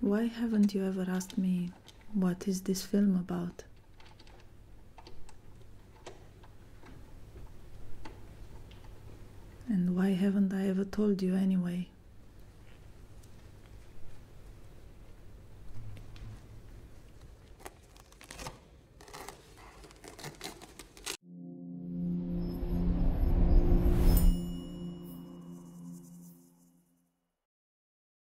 Why haven't you ever asked me what is this film about? And why haven't I ever told you anyway?